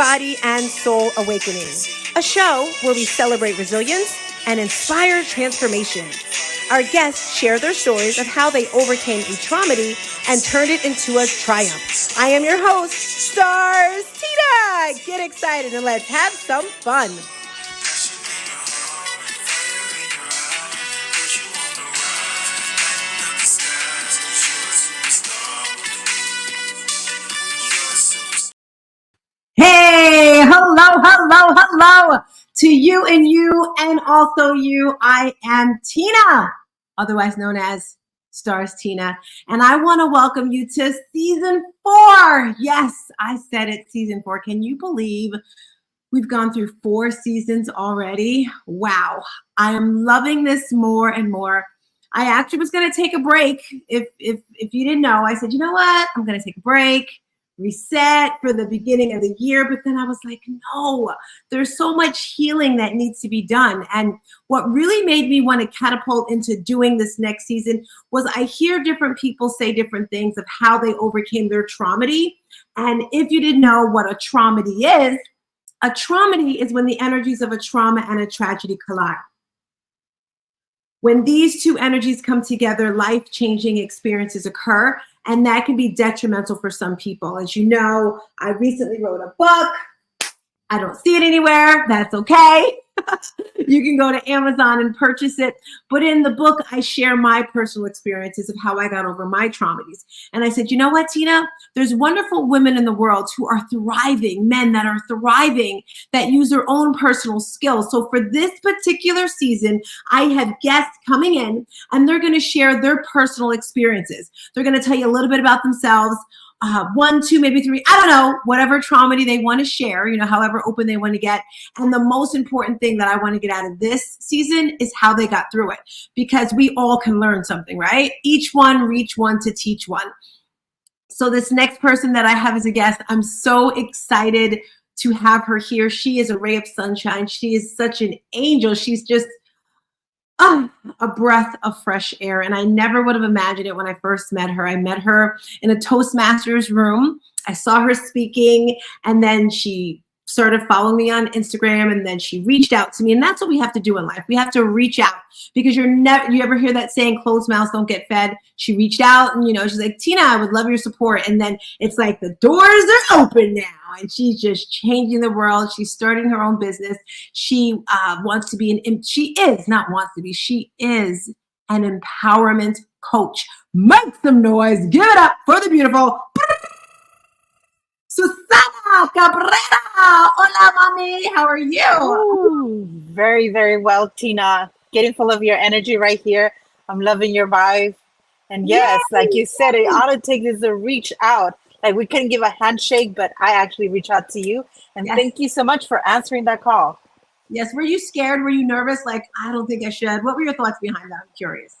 Body, and Soul Awakening, a show where we celebrate resilience and inspire transformation. Our guests share their stories of how they overcame a traumedy and turned it into a triumph. I am your host, Stars Tina. Get excited and let's have some fun. Hey, hello to you and also you. I am Tina, otherwise known as Stars Tina, and I want to welcome you to season 4. Yes, I said it, season 4. Can you believe we've gone through 4 seasons already? Wow, I am loving this more and more. I actually was going to take a break. If you didn't know, I said, you know what? I'm going to take a break, reset for the beginning of the year. But then I was like, no, there's so much healing that needs to be done. And what really made me want to catapult into doing this next season was I hear different people say different things of how they overcame their traumedy. And if you didn't know what a traumedy is when the energies of a trauma and a tragedy collide. When these two energies come together, life-changing experiences occur, and that can be detrimental for some people. As you know, I recently wrote a book. I don't see it anywhere. That's okay. You can go to Amazon and purchase it. But in the book, I share my personal experiences of how I got over my traumedies. And I said, you know what, Tina? There's wonderful women in the world who are thriving, men that are thriving, that use their own personal skills. So for this particular season, I have guests coming in, and they're going to share their personal experiences. They're going to tell you a little bit about themselves. 1, 2, maybe 3, I don't know, whatever traumedy they want to share, however open they want to get. And the most important thing that I want to get out of this season is how they got through it, because we all can learn something, right? Each one reach one to teach one. So this next person that I have as a guest, I'm so excited to have her here. She is a ray of sunshine. She is such an angel. She's just a breath of fresh air. And I never would have imagined it when I first met her. I met her in a Toastmasters room. I saw her speaking, and then she started following me on Instagram, and then she reached out to me. And that's what we have to do in life. We have to reach out, because you ever hear that saying, closed mouths don't get fed? She reached out, and she's like, Tina, I would love your support. And then it's like the doors are open now, and she's just changing the world. She's starting her own business. She she is an empowerment coach. Make some noise. Give it up for the beautiful Susana Cabrera. Hola, mommy. How are you? Ooh, very, very well, Tina. Getting full of your energy right here. I'm loving your vibe. And yes, like you said, all it takes is a reach out. Like, we couldn't give a handshake, but I actually reach out to you. And thank you so much for answering that call. Yes. Were you scared? Were you nervous? Like, I don't think I should. What were your thoughts behind that? I'm curious.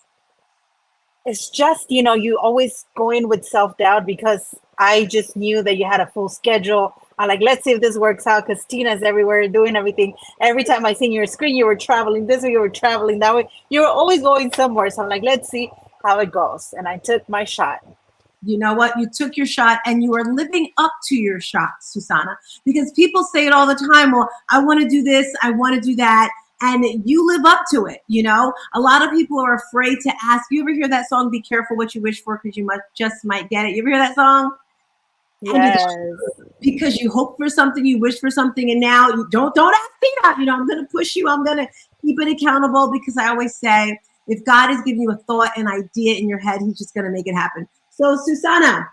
It's just, you always go in with self-doubt, because I just knew that you had a full schedule. I'm like, let's see if this works out, because Tina's everywhere doing everything. Every time I seen your screen, you were traveling this way, you were traveling that way. You were always going somewhere. So I'm like, let's see how it goes. And I took my shot. You know what? You took your shot, and you are living up to your shot, Susana, because people say it all the time. Well, I want to do this. I want to do that. And you live up to it. A lot of people are afraid to ask. You ever hear that song, Be Careful What You Wish For, because you might get it? You ever hear that song? Yes. Because you hope for something, you wish for something, and now you don't ask Tina. I'm going to push you. I'm going to keep it accountable, because I always say, if God is giving you a thought, an idea in your head, he's just going to make it happen. So, Susana,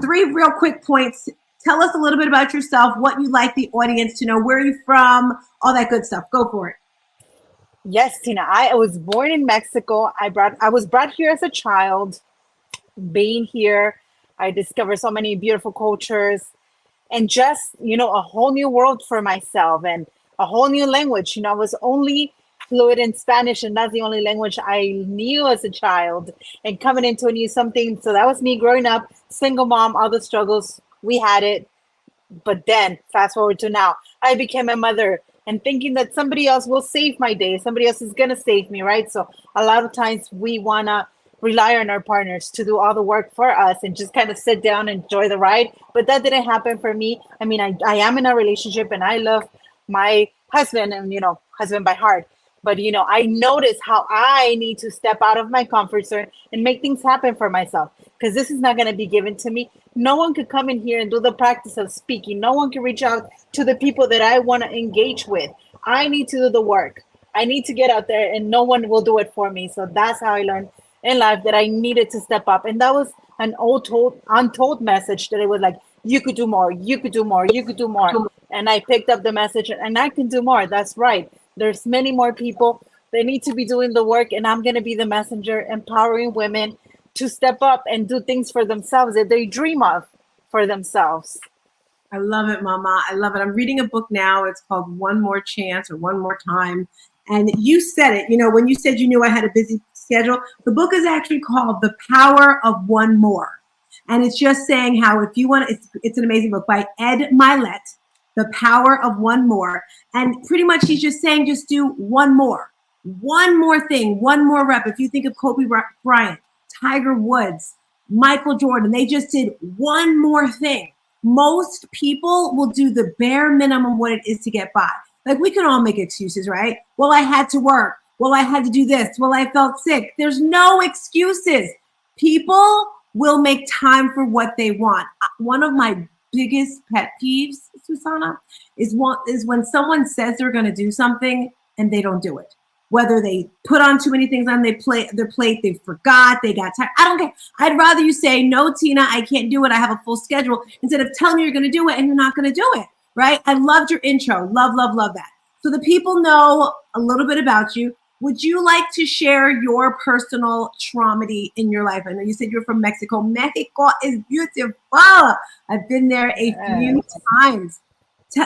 3 real quick points. Tell us a little bit about yourself, what you'd like the audience to know, where you're from, all that good stuff. Go for it. Yes, Tina. I was born in Mexico. I was brought here as a child. Being here, I discovered so many beautiful cultures, and just, a whole new world for myself, and a whole new language. I was only fluent in Spanish, and that's the only language I knew as a child, and coming into a new something. So that was me growing up, single mom, all the struggles. We had it. But then fast forward to now, I became a mother, and thinking that somebody else will save my day. Somebody else is going to save me, right? So a lot of times we want to rely on our partners to do all the work for us and just kind of sit down and enjoy the ride. But that didn't happen for me. I mean, I am in a relationship and I love my husband and, husband by heart. But, I notice how I need to step out of my comfort zone and make things happen for myself, because this is not going to be given to me. No one could come in here and do the practice of speaking. No one can reach out to the people that I want to engage with. I need to do the work. I need to get out there and no one will do it for me. So that's how I learned in life that I needed to step up. And that was an untold message that it was like, you could do more, you could do more, you could do more. And I picked up the message and I can do more. That's right. There's many more people. They need to be doing the work. And I'm going to be the messenger, empowering women to step up and do things for themselves that they dream of for themselves. I love it, Mama. I love it. I'm reading a book now. It's called One More Chance or One More Time. And you said it, when you said you knew I had a busy schedule, the book is actually called The Power of One More. And it's just saying how if you want, it's an amazing book by Ed Milet, The Power of One More. And pretty much he's just saying, just do one more thing, one more rep. If you think of Kobe Bryant, Tiger Woods, Michael Jordan, they just did one more thing. Most people will do the bare minimum what it is to get by. Like, we can all make excuses, right? Well, I had to work. Well, I had to do this. Well, I felt sick. There's no excuses. People will make time for what they want. One of my biggest pet peeves, Susana, is when someone says they're going to do something and they don't do it. Whether they put on too many things on their plate, they forgot, they got tired. I don't care. I'd rather you say, no, Tina, I can't do it. I have a full schedule, instead of telling me you're going to do it and you're not going to do it, right? I loved your intro. Love, love, love that. So the people know a little bit about you. Would you like to share your personal trauma in your life? I know you said you're from Mexico. Mexico is beautiful. I've been there a few times.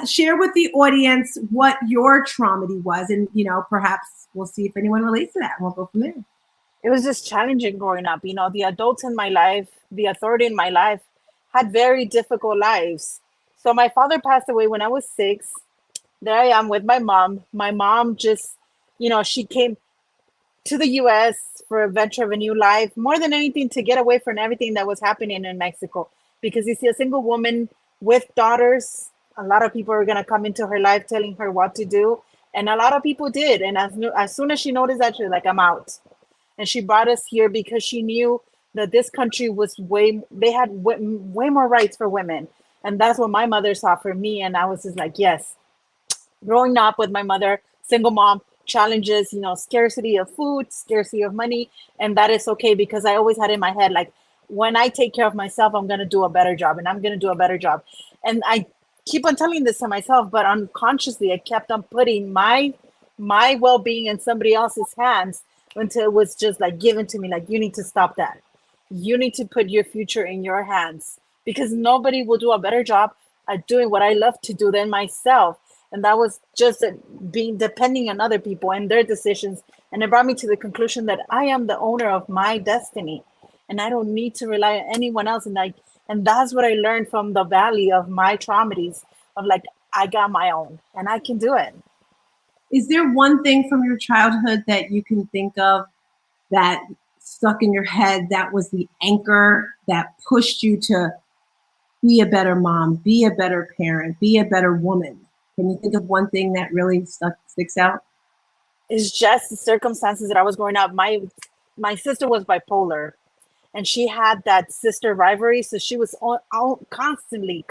Share with the audience what your trauma was, and perhaps we'll see if anyone relates to that, and we'll go from there. It was just challenging growing up. The adults in my life, the authority in my life, had very difficult lives. So my father passed away when I was 6. There I am with my mom. My mom just, she came to the US for a venture of a new life, more than anything to get away from everything that was happening in Mexico. Because you see, a single woman with daughters, a lot of people are going to come into her life telling her what to do. And a lot of people did. And as soon as she noticed that, she was like, I'm out. And she brought us here because she knew that this country was they had way more rights for women. And that's what my mother saw for me. And I was just like, yes. Growing up with my mother, single mom, challenges, scarcity of food, scarcity of money. And that is okay, because I always had in my head, like, when I take care of myself, I'm going to do a better job, and I'm going to do a better job. And I keep on telling this to myself, but unconsciously I kept on putting my well-being in somebody else's hands until it was just like given to me, like, you need to stop that. You need to put your future in your hands, because nobody will do a better job at doing what I love to do than myself. And that was just being depending on other people and their decisions. And it brought me to the conclusion that I am the owner of my destiny, and I don't need to rely on anyone else. And that's what I learned from the valley of my traumas, of like, I got my own and I can do it. Is there one thing from your childhood that you can think of that stuck in your head that was the anchor that pushed you to be a better mom, be a better parent, be a better woman? Can you think of one thing that really sticks out? It's just the circumstances that I was growing up. My sister was bipolar, and she had that sister rivalry. So she was constantly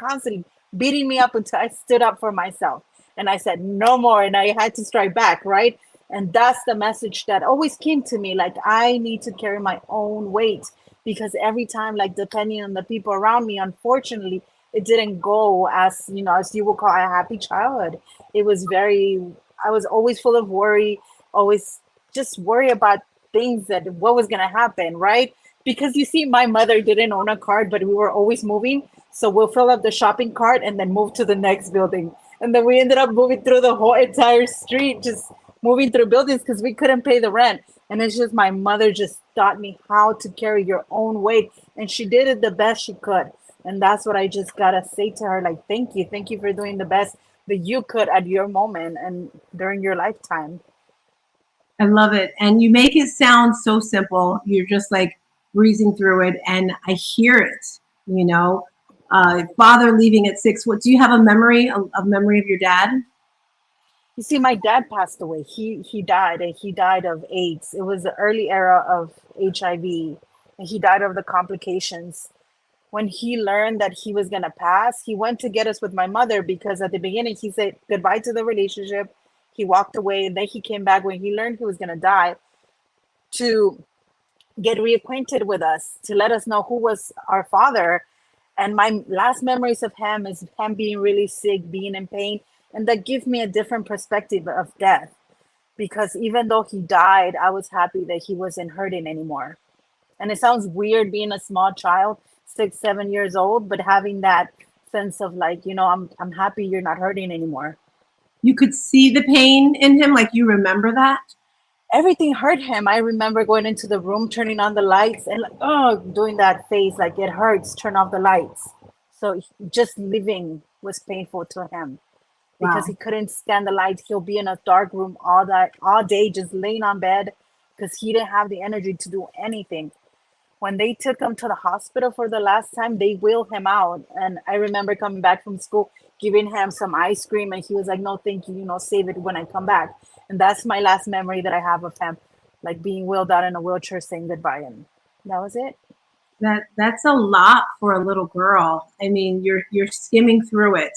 beating me up until I stood up for myself. And I said, no more. And I had to strike back, right? And that's the message that always came to me. Like, I need to carry my own weight, because every time, like, depending on the people around me, unfortunately, it didn't go as you would call a happy childhood. It was I was always full of worry, always just worry about things, that what was going to happen, right? Because you see, my mother didn't own a car, but we were always moving. So we'll fill up the shopping cart and then move to the next building. And then we ended up moving through the whole entire street, just moving through buildings because we couldn't pay the rent. And it's just, my mother just taught me how to carry your own weight. And she did it the best she could. And that's what I just got to say to her. Like, thank you. Thank you for doing the best that you could at your moment and during your lifetime. I love it. And you make it sound so simple. You're just like breezing through it. And I hear it, you know. Father leaving at 6. What do you have a memory, a memory of your dad? You see, my dad passed away. He died, and he died of AIDS. It was the early era of HIV, and he died of the complications. When he learned that he was gonna pass, he went to get us with my mother because at the beginning he said goodbye to the relationship. He walked away, and then he came back when he learned he was gonna die to get reacquainted with us, to let us know who was our father. And my last memories of him is him being really sick, being in pain, and that gives me a different perspective of death. Because even though he died, I was happy that he wasn't hurting anymore. And it sounds weird being a small child, 6, 7 years old, but having that sense of like, I'm happy you're not hurting anymore. You could see the pain in him, like you remember that. Everything hurt him. I remember going into the room, turning on the lights, and like, oh, doing that face like it hurts, turn off the lights. So just living was painful to him because he Wow. couldn't stand the lights. He'll be in a dark room all day, just laying on bed because he didn't have the energy to do anything. When they took him to the hospital for the last time, they wheeled him out. And I remember coming back from school, giving him some ice cream, and he was like, "No, thank you. Save it when I come back." And that's my last memory that I have of him, like being wheeled out in a wheelchair, saying goodbye, and that was it. That's a lot for a little girl. I mean, you're skimming through it.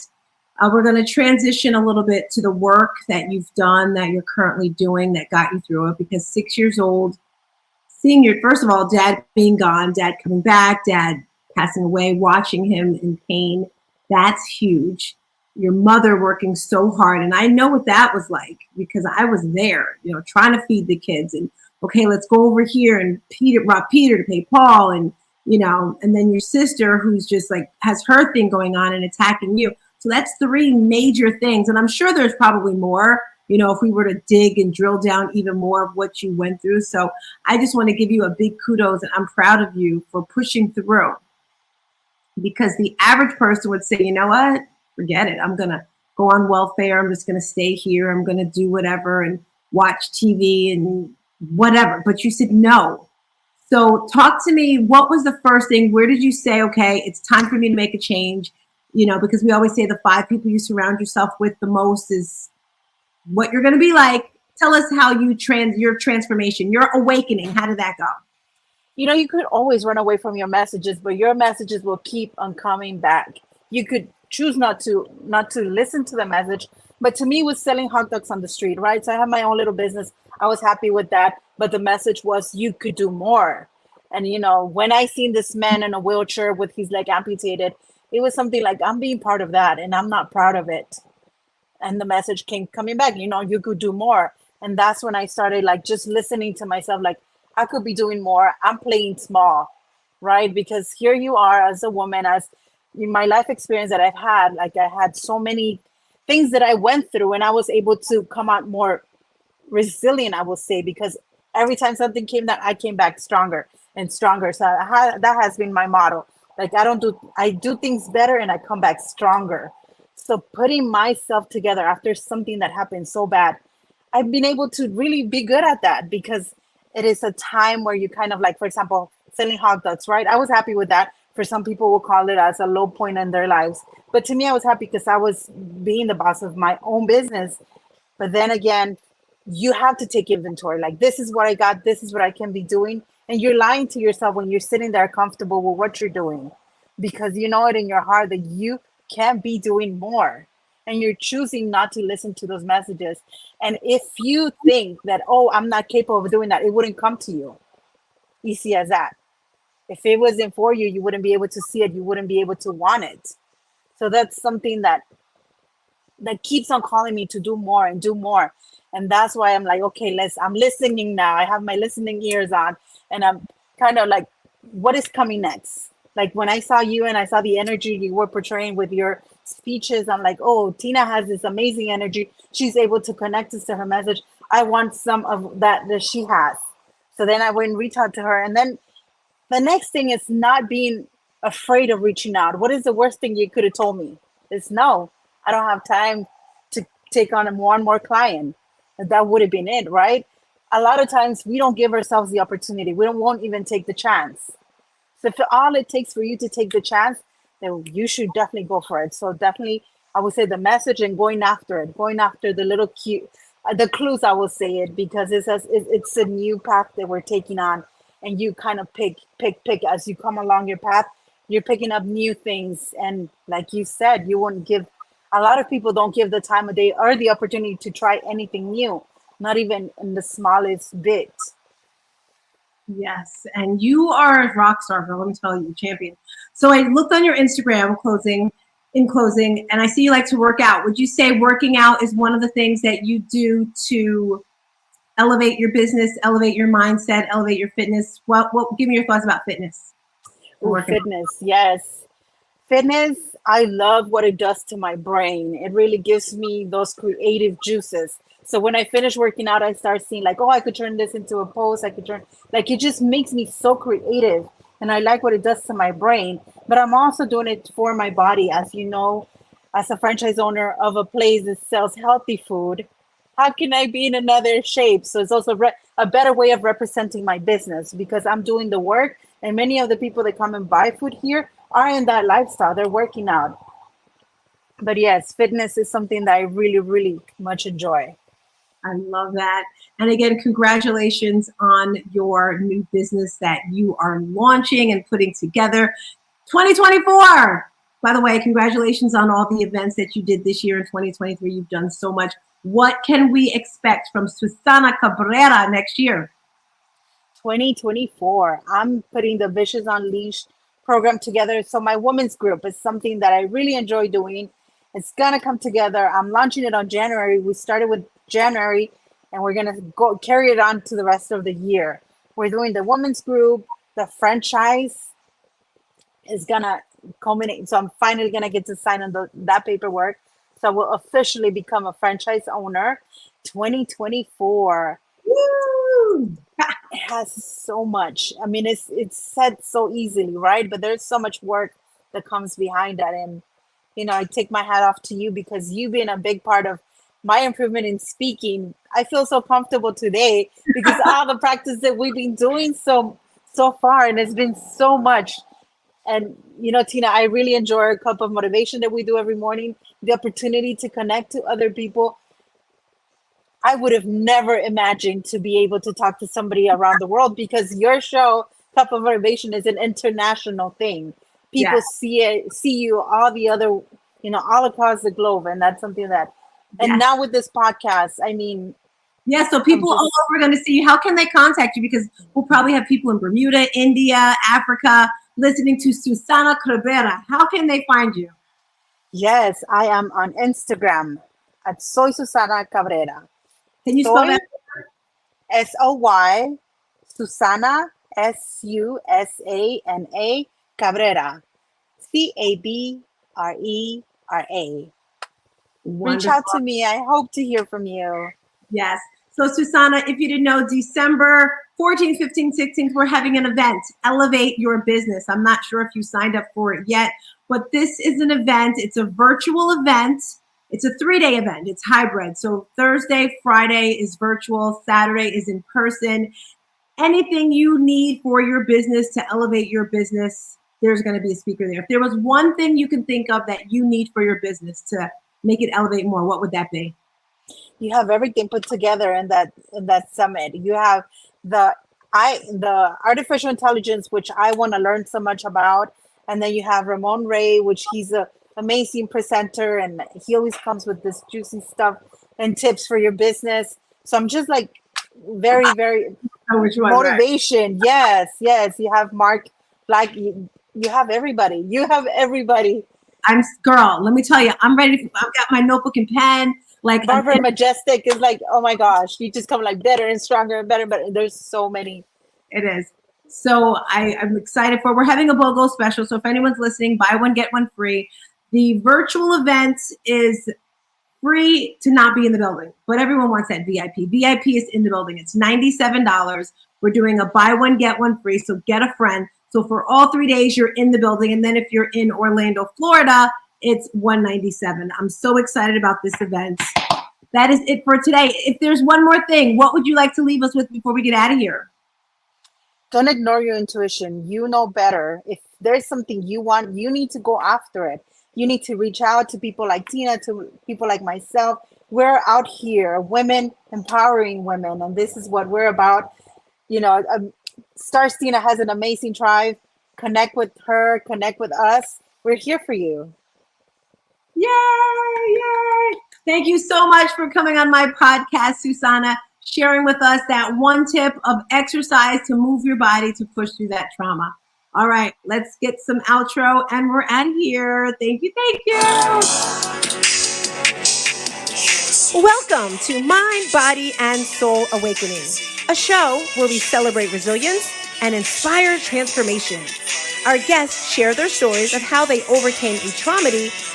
We're going to transition a little bit to the work that you've done, that you're currently doing, that got you through it. Because 6 years old, seeing your, first of all, dad being gone, dad coming back, dad passing away, watching him in pain, that's huge. Your mother working so hard. And I know what that was like because I was there, trying to feed the kids and, okay, let's go over here and rob Peter to pay Paul. And then your sister who's just like has her thing going on and attacking you. So that's three major things. And I'm sure there's probably more, if we were to dig and drill down even more of what you went through. So I just want to give you a big kudos and I'm proud of you for pushing through because the average person would say, you know what, forget it. I'm going to go on welfare. I'm just going to stay here. I'm going to do whatever and watch TV and whatever. But you said no. So talk to me. What was the first thing? Where did you say, okay, it's time for me to make a change? Because we always say the 5 people you surround yourself with the most is what you're going to be like. Tell us how your transformation, your awakening. How did that go? You could always run away from your messages, but your messages will keep on coming back. You could choose not to listen to the message, but to me it was selling hot dogs on the street, right? So I have my own little business. I was happy with that, but the message was you could do more. And when I seen this man in a wheelchair with his leg amputated, it was something like I'm being part of that and I'm not proud of it. And the message came coming back, you could do more. And that's when I started like just listening to myself, like I could be doing more. I'm playing small, right? Because here you are as a woman, as in my life experience that I've had, like I had so many things that I went through and I was able to come out more resilient, I will say, because every time something came that I came back stronger and stronger. So that has been my motto. Like I do things better and I come back stronger. So putting myself together after something that happened so bad, I've been able to really be good at that because it is a time where you kind of like, for example, selling hot dogs, right? I was happy with that. For some people will call it as a low point in their lives. But to me, I was happy because I was being the boss of my own business. But then again, you have to take inventory. Like, this is what I got. This is what I can be doing. And you're lying to yourself when you're sitting there comfortable with what you're doing because you know it in your heart that you can be doing more and you're choosing not to listen to those messages. And if you think that, oh, I'm not capable of doing that, it wouldn't come to you. Easy as that. If it wasn't for you, you wouldn't be able to see it. You wouldn't be able to want it. So that's something that keeps on calling me to do more and do more. And that's why I'm like, okay, I'm listening now. I have my listening ears on and I'm kind of like, what is coming next? Like when I saw you and I saw the energy you were portraying with your speeches, I'm like, oh, Tina has this amazing energy. She's able to connect us to her message. I want some of that she has. So then I went and reached out to her. And then the next thing is not being afraid of reaching out. What is the worst thing you could have told me? Is no, I don't have time to take on one more client. That would have been it, right? a lot of times we don't give ourselves the opportunity. We don't won't even take the chance. So if all it takes for you to take the chance, then you should definitely go for it. So definitely, I would say the message and going after it, going after the little cute, the clues. I will say it because it's a new path that we're taking on, and you kind of pick as you come along your path. You're picking up new things, and like you said, you won't give. A lot of people don't give the time of day or the opportunity to try anything new, not even in the smallest bit. Yes, and you are a rock star, girl. Let me tell you, champion. So I looked on your Instagram in closing, and I see you like to work out. Would you say working out is one of the things that you do to elevate your business, elevate your mindset, elevate your fitness? What give me your thoughts about fitness and Oh, working out? fitness, yes. Fitness, I love what it does to my brain. It really gives me those creative juices. So when I finish working out, I start seeing like, oh, I could turn this into a post. I could turn like it just makes me so creative. And I like what it does to my brain. But I'm also doing it for my body. As you know, as a franchise owner of a place that sells healthy food, how can I be in another shape? So it's also a better way of representing my business because I'm doing the work, and many of the people that come and buy food here are in that lifestyle. They're working out. But yes, fitness is something that I really, really much enjoy. I love that. And again, congratulations on your new business that you are launching and putting together. 2024. By the way, congratulations on all the events that you did this year in 2023. You've done so much. What can we expect from Susana Cabrera next year? 2024. I'm putting the Vicious Unleashed program together. So my women's group is something that I really enjoy doing. It's gonna come together. I'm launching it on January. We started with January, and we're gonna go carry it on to the rest of the year. We're doing the women's group. The franchise is gonna culminate. So I'm finally gonna get to sign on that paperwork. So I will officially become a franchise owner. 2024. Woo! It has so much. I mean, it's said so easily, right? But there's so much work that comes behind that. And I take my hat off to you because you've been a big part of my improvement in speaking. I feel so comfortable today because all the practice that we've been doing so far, and it's been so much. And Tina, I really enjoy a cup of motivation that we do every morning, the opportunity to connect to other people. I would have never imagined to be able to talk to somebody around the world because your show, Cup of Motivation, is an international thing. Yeah. People see you all the other, all across the globe, and that's something that. And Yes. now with this podcast, I mean, Yeah, so people all over are going to see you. How can they contact you? Because we'll probably have people in Bermuda, India, Africa listening to Susana Cabrera. How can they find you? yes, I am on Instagram at Soy Susana Cabrera. Can you spell Soy that? SOY Susana SUSANA Cabrera CABRERA. Reach Wonderful. out to me. I hope to hear from you. Yes. So, Susana, if you didn't know, December 14th, 15th, 16th, we're having an event, Elevate Your Business. I'm not sure if you signed up for it yet, but this is an event. It's a virtual event. It's a 3-day event. It's hybrid. So Thursday, Friday is virtual. Saturday is in person. Anything you need for your business to elevate your business, there's going to be a speaker there. If there was one thing you can think of that you need for your business to make it elevate more, what would that be? You have everything put together in that summit. You have the artificial intelligence, which I want to learn so much about, and then you have Ramon Ray, which he's a amazing presenter, and he always comes with this juicy stuff and tips for your business. So I'm just like very, very Oh, which one? Right. motivation. Yes, yes. You have Mark Black. You have everybody. You have everybody. Girl, let me tell you, I'm ready. I've got my notebook and pen. Like, Barbara Majestic is like, oh my gosh, you just come like better and stronger and better. But there's so many. it is. So I'm excited we're having a BOGO special. So if anyone's listening, buy one, get one free. The virtual event is free to not be in the building, but everyone wants that VIP. VIP is in the building. It's $97. We're doing a buy one, get one free. So get a friend. So for all 3 days, you're in the building. And then if you're in Orlando, Florida, it's $197. I'm so excited about this event. that is it for today. If there's one more thing, what would you like to leave us with before we get out of here? Don't ignore your intuition. You know better. If there's something you want, you need to go after it. You need to reach out to people like Tina, to people like myself. We're out here, women empowering women, and this is what we're about. You know, Stars Tina has an amazing tribe. Connect with her, connect with us. We're here for you. Yay! Yay! Thank you so much for coming on my podcast, Susana, sharing with us that one tip of exercise to move your body to push through that trauma. All right, let's get some outro and we're out of here. Thank you. Thank you. Welcome to Mind, Body, and Soul Awakening, a show where we celebrate resilience and inspire transformation. Our guests share their stories of how they overcame a trauma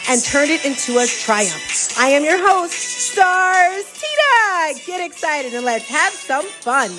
and turned it into a triumph. I am your host, Stars Tina. Get excited and let's have some fun.